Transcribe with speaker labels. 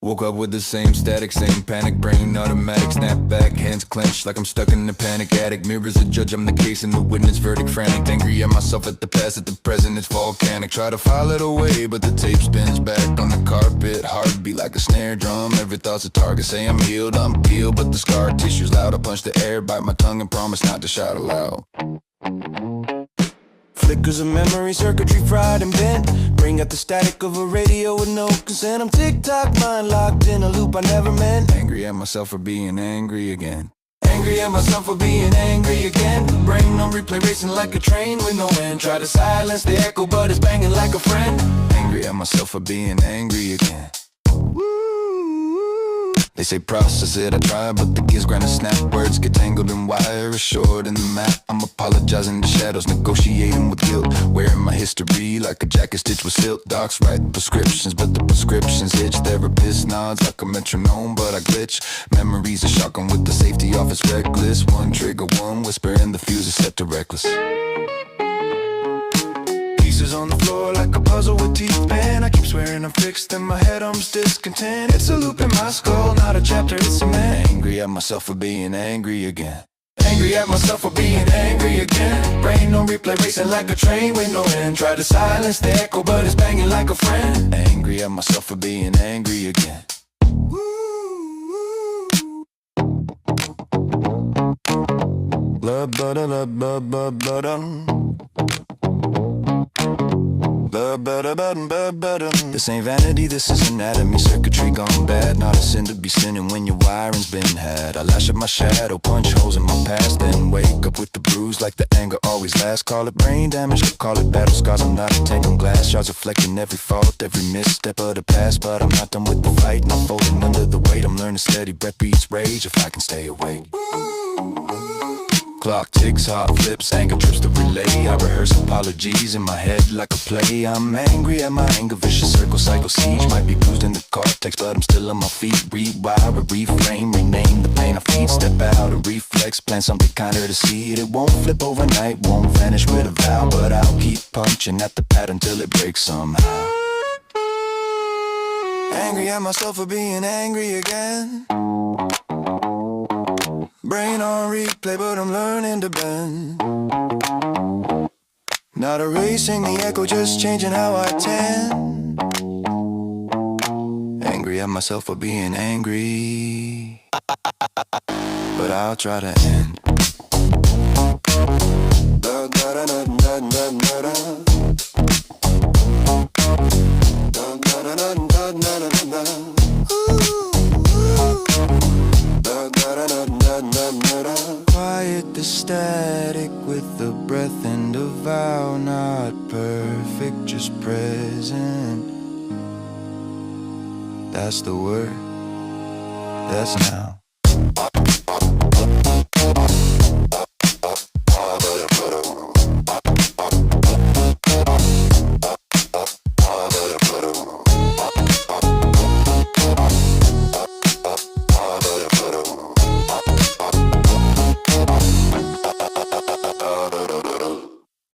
Speaker 1: Woke up with the same static, same panic, brain automatic, snap back, hands clenched like I'm stuck in a panic attic. Mirrors a judge, I'm the case and the witness, verdict frantic. Angry at myself, at the past, at the present, it's volcanic. Try to file it away, but the tape spins back on the carpet. Heartbeat like a snare drum, every thought's a target. Say I'm healed, I'm peeled, but the scar tissue's loud. I punch the air, bite my tongue and promise not to shout aloud. Flickers of memory, circuitry fried and bent. Bring out the static of a radio with no consent. I'm tick-tock, mind locked in a loop I never meant. Angry at myself for being angry again. Angry at myself for being angry again. Brain on replay, racing like a train with no end. Try to silence the echo, but it's banging like a friend. Angry at myself for being angry again. They say process it, I try, but the gears grind and snap. Words get tangled in wire, short in the map. I'm apologizing to shadows, negotiating with guilt. Wearing my history like a jacket stitched with silk. Docs write prescriptions, but the prescriptions itch. Therapist nods like a metronome, but I glitch. Memories are shocking with the safety off, it's reckless. One trigger, one whisper, and the fuse is set to reckless. Pieces on the floor like a puzzle with teeth, man. I keep swearing I'm fixed, in my head I'm discontent. It's a loop in my skull, not a chapter, it's cement. Angry at myself for being angry again. Angry at myself for being angry again. Brain on replay, racing like a train with no end. Try to silence the echo, but it's banging like a friend. Angry at myself for being angry again. This ain't vanity, this is anatomy. Circuitry gone bad, not a sin to be sinning when your wiring's been had. I lash at my shadow, punch holes in my past, then wake up with the bruise like the anger always lasts. Call it brain damage, call it battle scars. I'm not a tangled glass, shards reflecting every fault, every misstep of the past. But I'm not done with the fight, not folding under the weight. I'm learning steady, breath beats rage if I can stay awake. Clock ticks, heart flips, anger trips to relay. I rehearse apologies in my head like a play. I'm angry at my anger, vicious circle, cycle, siege. Might be bruised in the cortex, but I'm still on my feet. Rewire, reframe, rename the pain I feed. Step out, a reflex, plan something kinder to see it. It won't flip overnight, won't vanish with a vow, but I'll keep punching at the pattern till it breaks somehow. Angry at myself for being angry again. Brain on replay, but I'm learning to bend. Not erasing the echo, just changing how I tend. Angry at myself for being angry, but I'll try to end. Quiet the static with the breath and a vow. Not perfect, just present. That's the word, that's now.